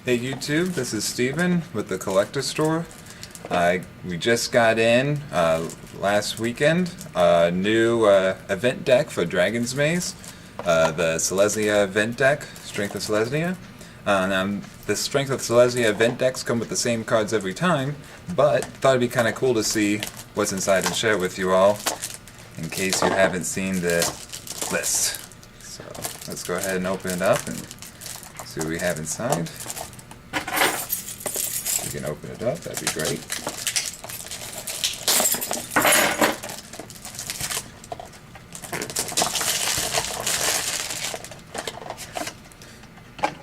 Hey YouTube, this is Steven with the Collector Store. We just got in last weekend a new event deck for Dragon's Maze, the Selesnya event deck, Strength of Selesnya. Now, the Strength of Selesnya event decks come with the same cards every time, but thought it'd be kind of cool to see what's inside and share with you all, in case you haven't seen the list. So let's go ahead and open it up and see what we have inside. If you can open it up, that'd be great.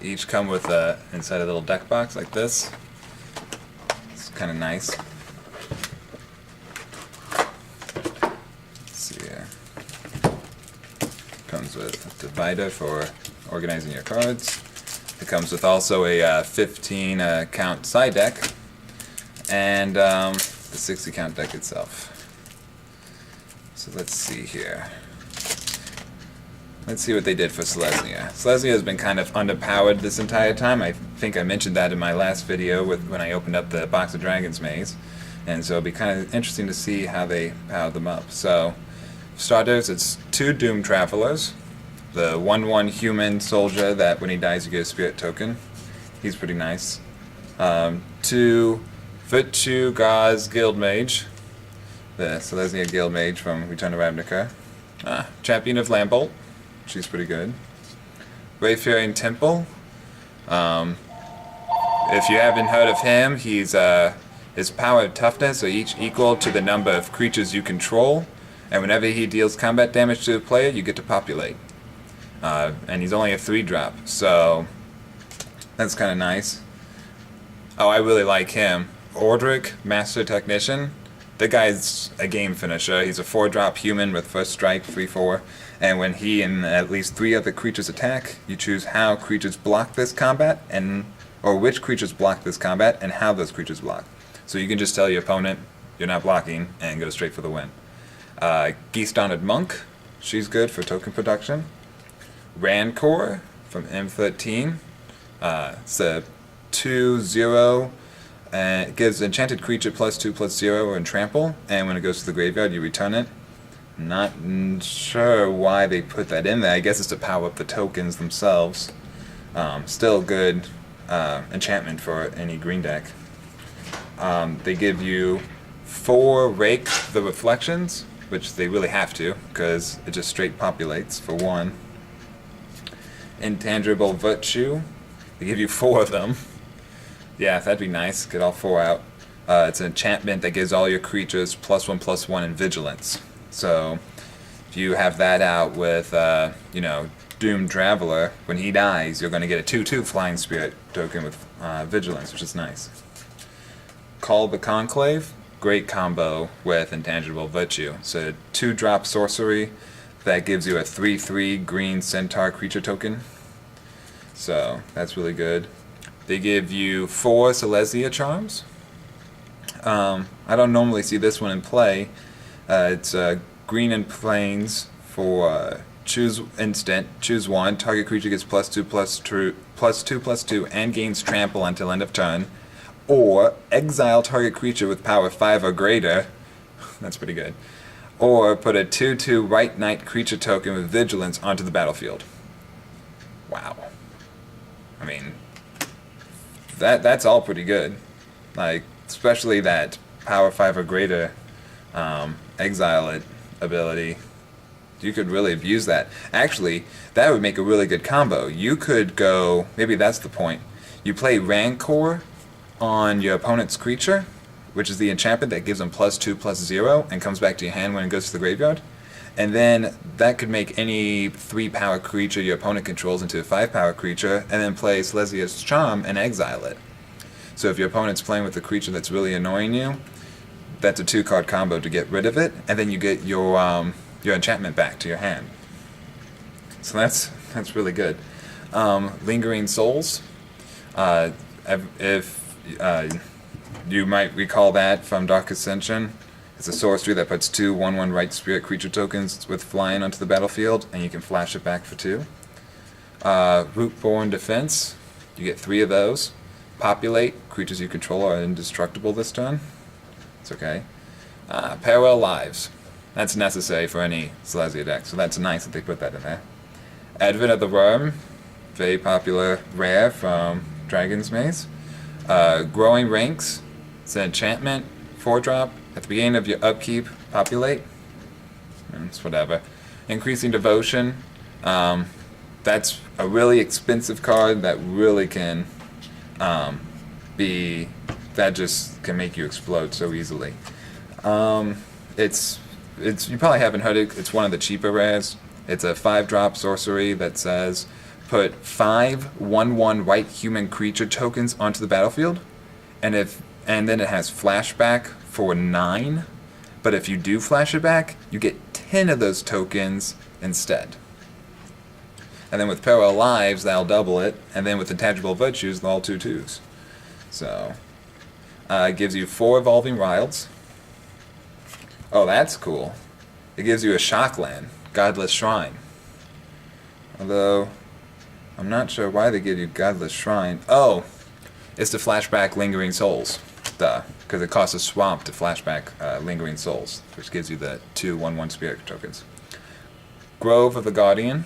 Each come with inside a little deck box like this. It's kind of nice. Let's see here. Comes with a divider for organizing your cards. It comes with also a 15 count side deck and the 60 count deck itself. So let's see here. Let's see what they did for Selesnya. Selesnya has been kind of underpowered this entire time. I think I mentioned that in my last video when I opened up the box of Dragon's Maze. And so it'll be kind of interesting to see how they powered them up. So, for starters, it's 2 Doom Travelers. The 1/1 human soldier that when he dies you get a spirit token. He's pretty nice. 2 Virtue Gauze Guild Mage. The Selesnya Guild Mage from Return to Ravnica. Champion of Lambolt. She's pretty good. Wayfaring Temple. If you haven't heard of him, he's his power of toughness are each equal to the number of creatures you control, and whenever he deals combat damage to a player, you get to populate. And he's only a 3-drop, so that's kind of nice. Oh, I really like him. Ordric, Master Technician. The guy's a game finisher. He's a 4-drop human with first strike, 3/4, and when he and at least 3 other creatures attack, you choose how creatures block this combat, or which creatures block this combat, and how those creatures block. So you can just tell your opponent you're not blocking, and go straight for the win. Geese-Daunted Monk. She's good for token production. Rancor from M13. It's a 2/0. It gives enchanted creature +2/+0 and trample, and when it goes to the graveyard you return it. Not sure why they put that in there. I guess it's to power up the tokens themselves. Still good enchantment for any green deck. They give you 4 Rake the Reflections, which they really have to, because it just straight populates for 1. Intangible Virtue. They give you 4 of them. Yeah, that'd be nice. Get all 4 out. It's an enchantment that gives all your creatures +1/+1 in Vigilance. So, if you have that out with, Doom Traveler, when he dies, you're going to get a 2/2 Flying Spirit token with Vigilance, which is nice. Call the Conclave. Great combo with Intangible Virtue. So, 2-drop sorcery that gives you a 3/3 green centaur creature token. So, that's really good. They give you 4 Selesnya charms. I don't normally see this one in play. It's green and plains for choose instant, choose 1, target creature gets +2/+2, and gains trample until end of turn. Or exile target creature with power 5 or greater. That's pretty good. Or put a 2/2 White Knight creature token with vigilance onto the battlefield. Wow. I mean, that's all pretty good. Like, especially that power 5 or greater exile it ability. You could really abuse that. Actually, that would make a really good combo. You could go, maybe that's the point. You play Rancor on your opponent's creature, which is the enchantment that gives them +2/+0 and comes back to your hand when it goes to the graveyard. And then that could make any 3-power creature your opponent controls into a 5-power creature, and then play Selesnya's Charm and exile it. So if your opponent's playing with a creature that's really annoying you, that's a 2-card combo to get rid of it, and then you get your enchantment back to your hand. So that's really good. Lingering Souls. If you might recall that from Dark Ascension. It's a sorcery that puts 2 1/1 right spirit creature tokens with flying onto the battlefield, and you can flash it back for 2. Rootborn Defense, you get 3 of those. populate. Creatures you control are indestructible this turn. It's okay. Parallel lives. That's necessary for any Selesnya deck, so that's nice that they put that in there. Advent of the Worm, very popular rare from Dragon's Maze. Growing Ranks, it's an enchantment, 4-drop. At the beginning of your upkeep, populate. It's whatever. Increasing Devotion, that's a really expensive card that really can that just can make you explode so easily. It's you probably haven't heard it. It's one of the cheaper rares. It's a 5-drop sorcery that says put 5 1/1 white human creature tokens onto the battlefield, and then it has flashback for 9. But if you do flash it back, you get 10 of those tokens instead. And then with Parallel Lives, that'll double it. And then with Intangible Virtues, they're all 2/2s. So, it gives you 4 Evolving Wilds. Oh, that's cool. It gives you a Shockland, Godless Shrine. Although, I'm not sure why they give you Godless Shrine. Oh, it's to flashback Lingering Souls. Duh. Because it costs a swamp to flashback Lingering Souls, which gives you the 2 1/1 Spirit tokens. Grove of the Guardian,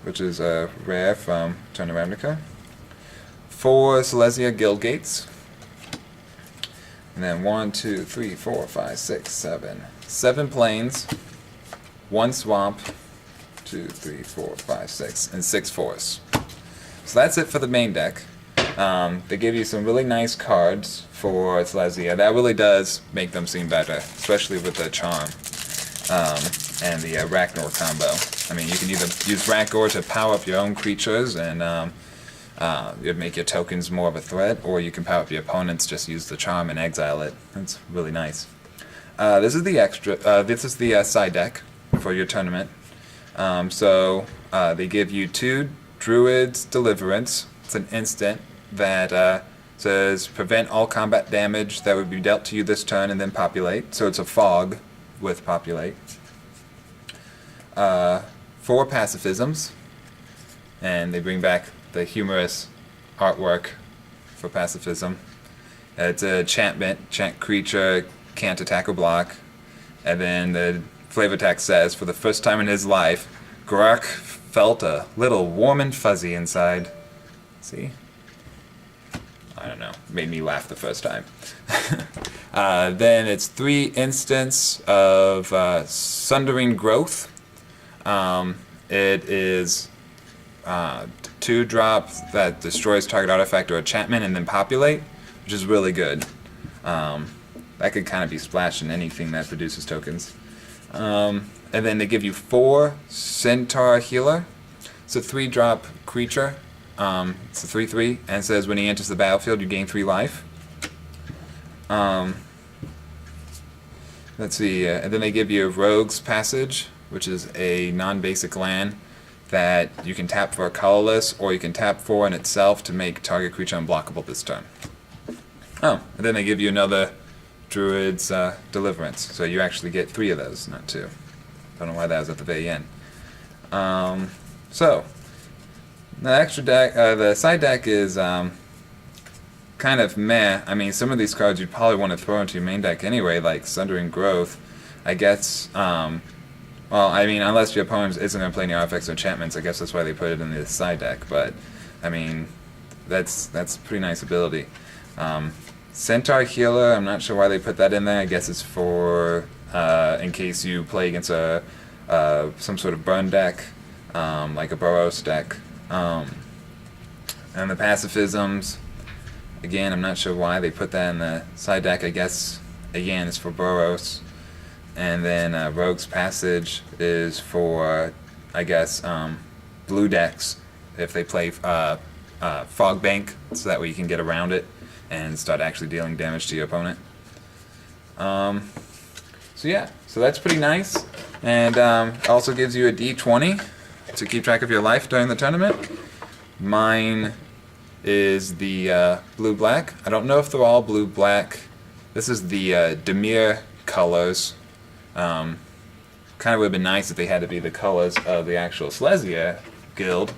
which is a rare from Turn of Ravnica. 4 Selesnya Guild Gates. And then 1, 2, 3, 4, 5, 6, 7. 7 plains, 1 swamp, 2, 3, 4, 5, 6, and 6 forests. So that's it for the main deck. They give you some really nice cards for Selesnya. That really does make them seem better, especially with the Charm and the Raknor combo. I mean, you can either use Raknor to power up your own creatures and you'd make your tokens more of a threat, or you can power up your opponents, just use the Charm and exile it. It's really nice. This is the extra. This is the side deck for your tournament. They give you 2 Druid's Deliverance. It's an instant that says prevent all combat damage that would be dealt to you this turn and then populate. So it's a fog with populate. 4 pacifisms, and they bring back the humorous artwork for pacifism. It's a enchantment, chant creature, can't attack or block. And then the flavor text says, for the first time in his life, Grok felt a little warm and fuzzy inside. See? I don't know. Made me laugh the first time. Then it's 3 instants of Sundering Growth. It is 2-drop that destroys target artifact or enchantment and then populate, which is really good. That could kind of be splashed in anything that produces tokens. And then they give you 4 Centaur Healer. It's a 3-drop creature. It's a 3/3, and it says when he enters the battlefield, you gain 3 life. Let's see, and then they give you a Rogue's Passage, which is a non-basic land that you can tap for a colorless, or you can tap for in itself to make target creature unblockable this turn. Oh, and then they give you another Druid's Deliverance, so you actually get 3 of those, not 2. Don't know why that was at the very end. The extra deck, the side deck is kind of meh. I mean, some of these cards you'd probably want to throw into your main deck anyway, like Sundering Growth. I guess, well, I mean, unless your opponent isn't going to play any artifacts or enchantments, I guess that's why they put it in the side deck. But, I mean, that's a pretty nice ability. Centaur Healer, I'm not sure why they put that in there. I guess it's for, in case you play against some sort of burn deck, like a Boros deck. And the pacifisms, again, I'm not sure why they put that in the side deck. I guess, again, it's for Boros. And then Rogue's Passage is for, I guess, blue decks, if they play Fog Bank, so that way you can get around it and start actually dealing damage to your opponent. So yeah, so that's pretty nice. And also gives you a D20 to keep track of your life during the tournament. Mine is the blue-black. I don't know if they're all blue-black. This is the Demir colors. Kind of would have been nice if they had to be the colors of the actual Selesnya guild.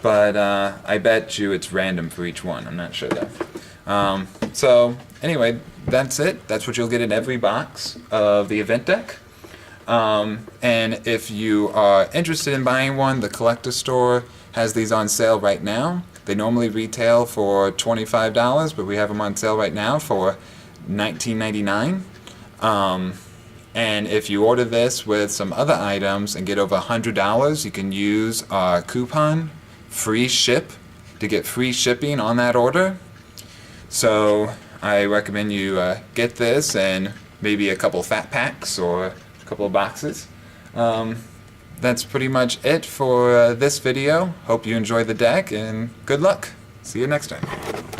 but I bet you it's random for each one. I'm not sure though. So anyway, that's it. That's what you'll get in every box of the event deck. And if you are interested in buying one, the collector store has these on sale right now. They normally retail for $25, but we have them on sale right now for $19.99. And if you order this with some other items and get over $100, you can use our coupon, free ship, to get free shipping on that order. So I recommend you get this and maybe a couple fat packs or a couple of boxes. That's pretty much it for this video. Hope you enjoyed the deck, and good luck. See you next time.